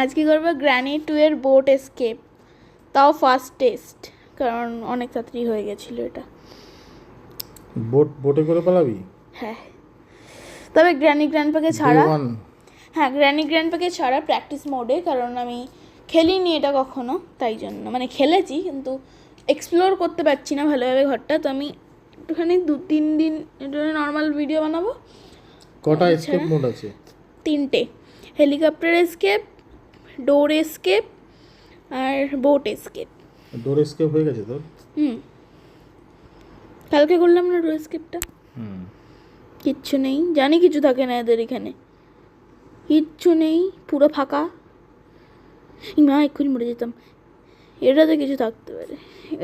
আজকে করবো গ্র্যানি 2 এর বোট এসকেপ, তাও ফার্স্ট টেস্ট, কারণ অনেক তাড়াতাড়ি হয়ে গেছিলো এটা। বোটে করে পালাবি? হ্যাঁ, তবে গ্র্যানি গ্র্যান্ডপাকে ছাড়া। হ্যাঁ, গ্র্যানি গ্র্যান্ডপাকে ছাড়া প্র্যাকটিস মোডে, কারণ আমি খেলিনি এটা কখনো, তাই জন্য। মানে খেলেছি কিন্তু এক্সপ্লোর করতে পারছি না ভালোভাবে ঘরটা, তো আমি একটুখানি 2-3 দিন এটা নর্মাল ভিডিও বানাবো। কটা এসকেপ মোড আছে? 3টে, হেলিকপ্টার এসকেপ, ডোর এসকেপ আর বোট এসকেপ। ডোর এসকেপ হয়ে গেছে তোর? কালকে করলাম না ডোর এসকেপটা। কিচ্ছু নেই, জানি কিছু থাকে না এদের এখানে, কিচ্ছু নেই, পুরো ফাঁকা। মা এক্ষুনি মরে যেতাম। এটাতে কিছু থাকতে পারে,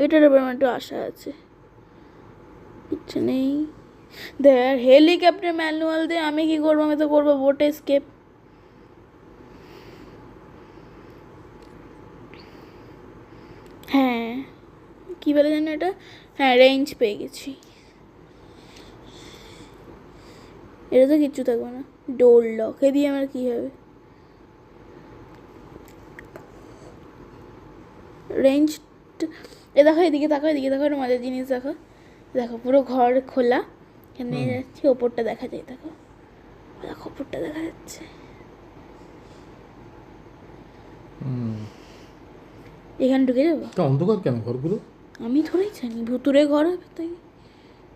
এটার ব্যাপারে আমার একটু আশা আছে। কিচ্ছু নেই। দেখ হেলিকপ্টার ম্যানুয়াল দিয়ে আমি কি করবো? আমি তো করবো বোট এসকেপ। হ্যাঁ, কী বলে জানো এটা? হ্যাঁ, রেঞ্জ পেয়ে গেছি। এটা তো কিচ্ছু থাকবে না। ডোর লক, এ দিয়ে আমার কী হবে? রেঞ্জ, এ দেখো, এদিকে দেখো, এদিকে দেখো, একটা মজার জিনিস দেখো। দেখো পুরো ঘর খোলা, এখানে যাচ্ছি, ওপরটা দেখা যায়, দেখো দেখো, ওপরটা দেখা যাচ্ছে। এখানে ঢুকে যাবো? অন্ধকার কেন ঘরগুলো? আমি থোড়াই জানি ভুতুরে ঘর হবে, তাই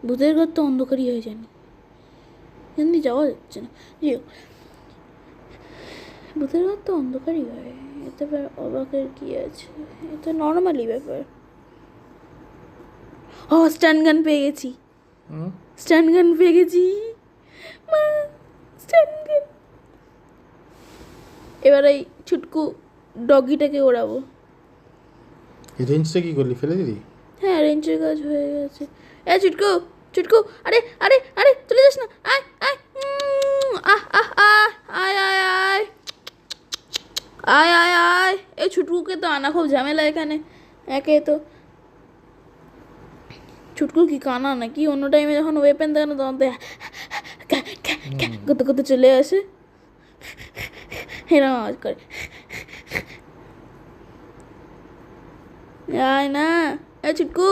ভূতের ঘর তো অন্ধকারই হয়ে জানি, এমনি যাওয়া যাচ্ছে না। যেও, ভূতের ঘর তো অন্ধকারই হয়, এতে অবাকের কি আছে? এটা নর্মালি ব্যাপার। ও, স্ট্যান্ড গান পেয়ে গেছি, স্ট্যান্ড গান পেয়ে গেছি, মা স্ট্যান্ড গান। এবার এই ছুটকু ডগিটাকে ওড়াবো। রেঞ্জটা কি করলি, ফেলে দিলি? হ্যাঁ, রেঞ্জের কাজ হয়ে গেছে। এ ছুটকু, ছুটকু, আরে আরে আরে, চলে যাস না, আয় আয়, আহ আহ আহ, আয় আয় আয়, আয় আয় আয়। এই ছুটকুকে তো আনা খুব ঝামেলা এখানে, একে তো। ছুটকু কি কানা নাকি? অন্য টাইমে যখন ওয়েপেন দেখে না তখন করতে করতে চলে আসে, এরকম আওয়াজ করে। আয় না, এ ছুটকু,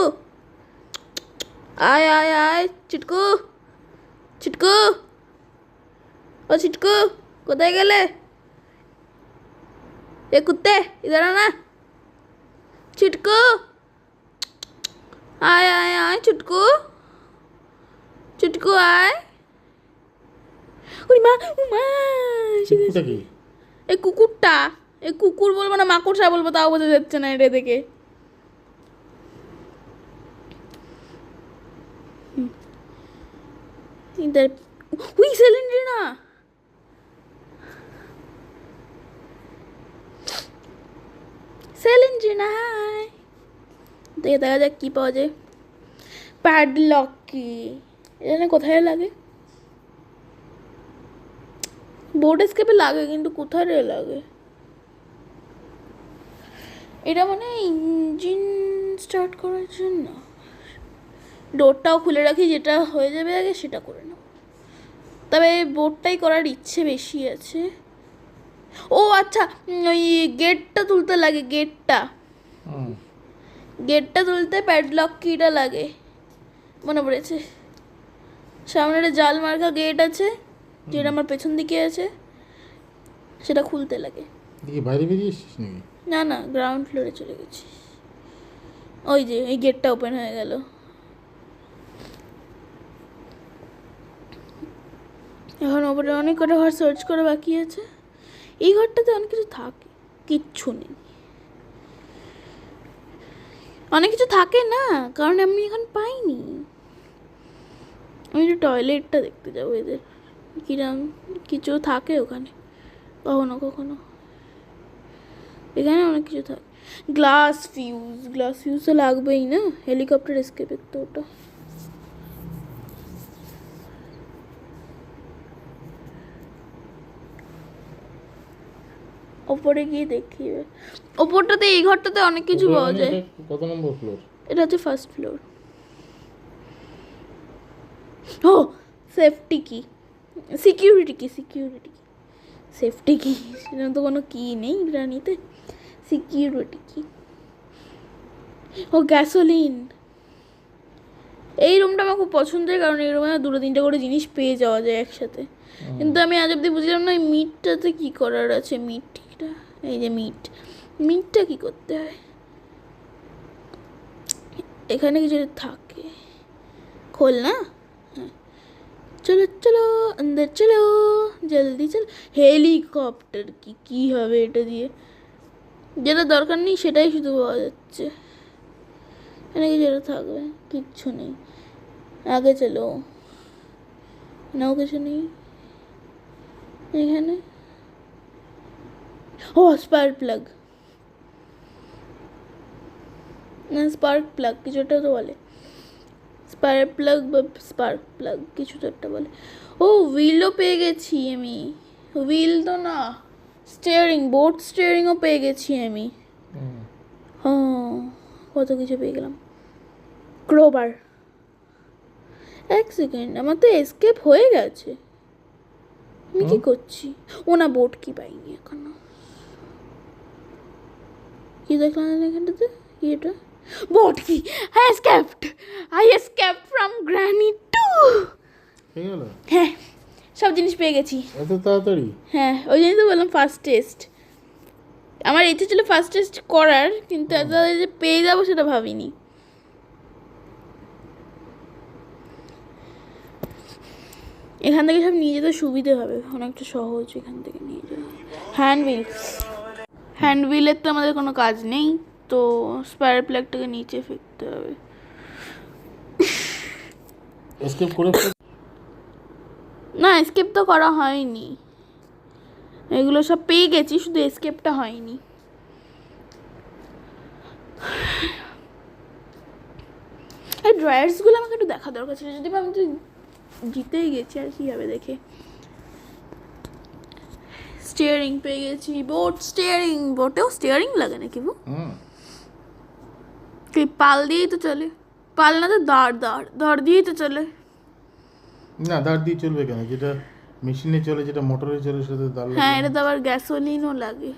আয় আয় আয়, ছুটকু, ছুটকু, ও ছুটকু, কোথায় গেলে? এ কুত্তে, ইধার আনা, ছুটকু, আয় আয় আয়, ছুটকু, ছুটকু আয়। ওই মা, মা কুকুরটা কি? এই কুকুরটা, এই কুকুর বলবো না মাকড়সা বলবো তাও বোঝা যাচ্ছে না এটা দেখে। উই সেলিন্ড্রিনা, সেলিন্ড্রিনা হাই। দেখে দেখা যাক কী পাওয়া যায়। প্যাডলক কি, এটা কোথায় লাগে? বোর্ড স্কেপে লাগে কিন্তু কোথায় রে লাগে? এটা মানে ইঞ্জিন স্টার্ট করার জন্য। ডোরটাও খুলে রাখি, যেটা হয়ে যাবে আগে সেটা করে নাও। তবে বোর্ডটাই করার ইচ্ছে বেশি আছে। ও আচ্ছা, ওই গেটটা তুলতে লাগে, গেটটা তুলতে প্যাডলক কিটা লাগে, মনে পড়েছে। সামনে একটা জাল মার্কা গেট আছে, যেটা আমার পেছন দিকে আছে, সেটা খুলতে লাগে। বাইরে বেরিয়ে এসেছিস নাকি? না না, গ্রাউন্ড ফ্লোরে চলে গেছি। ওই যে এই গেটটা ওপেন হয়ে গেল। এখন ওপরে অনেক কটা ঘর সার্চ করে বাকি আছে। এই ঘরটাতে অনেক কিছু থাকে, কিচ্ছু নেই। অনেক কিছু থাকে না, কারণ আমি এখন পাইনি। আমি একটু টয়লেটটা দেখতে যাবো, এদের কিরম কিছু থাকে ওখানে কখনো কখনো। এখানে অনেক কিছু থাকে। গ্লাস ফিউজ তো লাগবেই না, হেলিকপ্টার এসকেপের তো ওটা। ওপরে গিয়ে দেখি, ওপরটাতে এই ঘরটাতে অনেক কিছু পাওয়া যায়। কত নম্বর ফ্লোর? এটা হচ্ছে ফার্স্ট ফ্লোর। ও, সেফটি কি, সিকিউরিটি কি, সেফটি কি, সেরকম তো কোনো কি নেই গ্রানিতে। সিকিউরিটি কি, ও গ্যাসোলিন। এই রুমটা আমার খুব পছন্দের, কারণ এই রুমে 2-3টে করে জিনিস পেয়ে যাওয়া যায় একসাথে। কিন্তু আমি আজ অব্দি বুঝলাম না এই মিটটাতে কী করার আছে। মিটটা, এই যে মিটটা কী করতে হয় এখানে, কিছু থাকে। খোল না, হ্যাঁ। চলো চলো अंदर চলো, জলদি চল। হেলিকপ্টার কি হবে এটা দিয়ে? যেটা দরকার নেই সেটাই শুধু পাওয়া যাচ্ছে এখানে। কি যেটা থাকবে কিচ্ছু নেই। আগে চলো, নাও কিছু নেই এখানে। ও স্পার্ক প্লাগ, না স্পার্ক প্লাগ কিছু একটা তো বলে। স্পার্ক প্লাগ বা স্পার্ক প্লাগ কিছু তো একটা বলে। ও হুইলও পেয়ে গেছি আমি। হুইল তো না, স্টিয়ারিং, বোট স্টিয়ারিংও পেয়ে গেছি আমি। হ্যাঁ, কত কিছু পেয়ে গেলাম। ক্রোবার। এক সেকেন্ড, আমার তো এসকেপ হয়ে গেছে। আমি কি করছি? ও না, বোট কি পাইনি এখনো। কি দেখলাম এখানটাতে? কি এটা? বোট কি? I escaped from granny two. হয়ে গেল? হ্যাঁ, সব জিনিস পেয়ে গেছি। এত তাড়াতাড়ি? হ্যাঁ, ওই জন্যই তো বললাম ফার্স্ট টেস্ট। আমার ইচ্ছে ছিল ফার্স্ট টেস্ট করার, কিন্তু এত তাড়াতাড়ি যে পেয়ে যাবো সেটা ভাবিনি। এখান থেকে সব নিয়ে যেতে সুবিধে হবে, অনেকটা সহজ এখান থেকে নিয়ে যাওয়া। হ্যান্ডউইলের তো আমাদের কোনো কাজ নেই, তো স্পায়ার প্লাগটাকে নিচে ফেলতে হবে। এসকেপ করে না, এসকেপ তো করা হয়নি, এগুলো সব পেয়ে গেছি, শুধু এসকেপটা হয়নি। এই ড্রয়ার্সগুলো আমাকে একটু দেখা দরকার ছিল, যদি আমি তো জিতেই গেছি, আর কি হবে দেখে। স্টিয়ারিং পেয়ে গেছি, বোট স্টিয়ারিং। বোটেও স্টিয়ারিং লাগে নাকি? তুই পাল দিয়েই তো চলে। পাল না তো দাঁড় দিয়েই তো চলে। না, দাঁড় দিয়ে চলবে কেন? যেটা মেশিনে চলে, যেটা মোটরে চলে, সেটা দাঁড় লাগে। হ্যাঁ, এটা তো আবার গ্যাসোলিনও লাগে।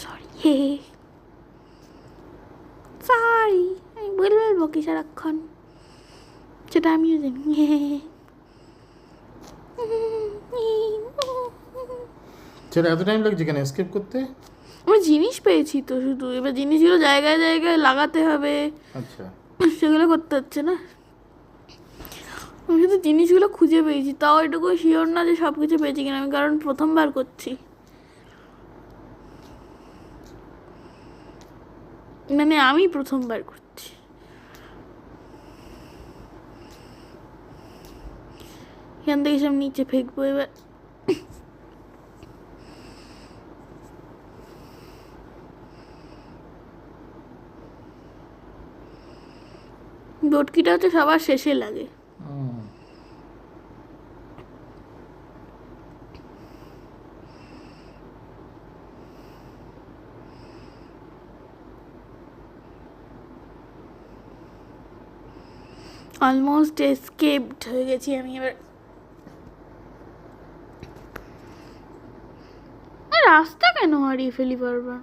সরি, আমি বলবো কি সারাক্ষণ, সেটা আমিও জানি। সেটা এত টাইম লাগছে কেন এসকেপ করতে? আমরা জিনিস পেয়েছি তো শুধু, এবার জিনিসগুলো জায়গায় জায়গায় লাগাতে হবে। আচ্ছা, সেগুলো করতে হচ্ছে না। আমি শুধু জিনিসগুলো খুঁজে পেয়েছি, তাও এটুকু শিওর না যে সব কিছু পেয়েছি কিনা আমি, কারণ প্রথমবার করছি। মানে আমি প্রথমবার করছি। এখান থেকে সব নিচে ফেকবো এবার। বটকিটা হচ্ছে সবার শেষে লাগে। অলমোস্ট এসকেপড হয়ে গেছি আমি এবার। রাস্তা কেন হারিয়ে ফেলি বারবার?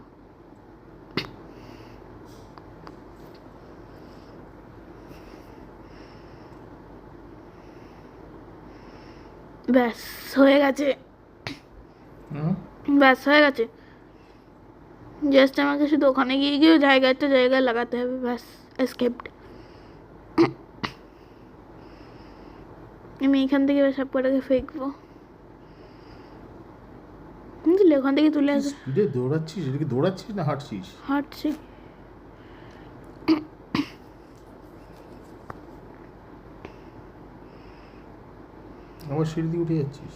ব্যাস হয়ে গেছে, ব্যাস হয়ে গেছে। জাস্ট আমাকে শুধু ওখানে গিয়ে গিয়ে জায়গায় লাগাতে হবে, ব্যাস এসকেপড। আমি এখান থেকে সব কটাকে ফেকবো, বুঝলি? ওখান থেকে তুলে আসবো। স্পিডে দৌড়াচ্ছিস? এটা কি দৌড়াচ্ছিস না হাঁটছিস? হাঁটছি। আবার সিঁড়ি দিয়ে উঠে যাচ্ছিস?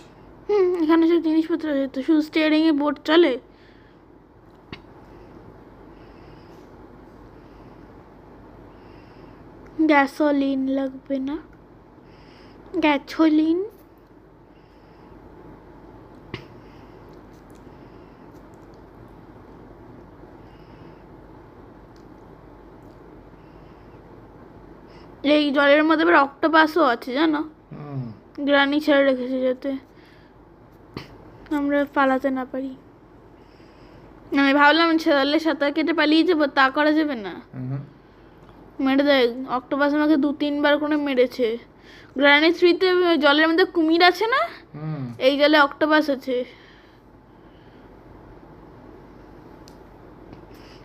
এখানে সব জিনিসপত্র আছে তো, শুধু স্টিয়ারিং এ বোট চলে। গ্যাসোলিন লাগবে না, গ্যাসোলিন। এই জলের মধ্যে আবার অক্টোপাসও আছে জানো, গ্রানি ছেড়ে রেখেছে যাতে আমরা পালাতে না পারি। আমি ভাবলাম ছেলের সাঁতার কেটে পালিয়ে যাবো, তা করা যাবে না। মেরে দেয় অক্টোপাস, আমাকে 2-3 বার করে মেরেছে। গ্রানি 3-তে জলের মধ্যে কুমির আছে না, এই জলে অক্টোপাস আছে।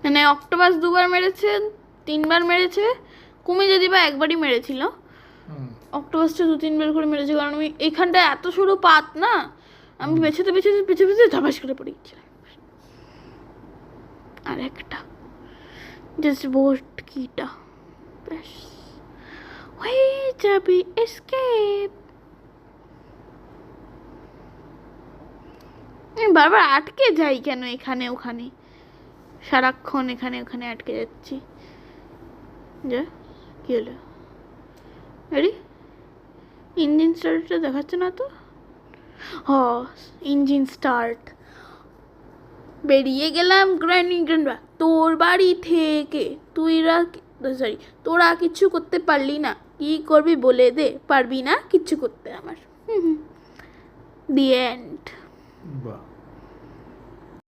মানে অক্টোপাস 2বার মেরেছে, 3বার মেরেছে, কুমির যদি বা একবারই মেরেছিল, অক্টোপাসটা 2-3বার করে মেরেছে। কারণ আমি এখানটা এত সরু পাত না, আমি পেছাতে পেছাতে পেছে পেছে ধাপাস করে পড়ে গেছিলাম। আর একটা জাস্ট বোট কিটা ব্যাস হয়ে যাবে এসকেপ। আমি বারবার আটকে যাই কেন এখানে ওখানে, সারাক্ষণ এখানে ওখানে আটকে যাচ্ছি। যা কি হলো? আরে ইঞ্জিন স্টার্টটা দেখাচ্ছে না তো। হ, ইঞ্জিন স্টার্ট। বেরিয়ে গেলাম গ্র্যানি গ্র্যান্ডা তোর বাড়ি থেকে। তোরা কিছু করতে পারলি না, কি করবি বলে দে, পারবি না কিচ্ছু করতে আমার। The end. বাহ।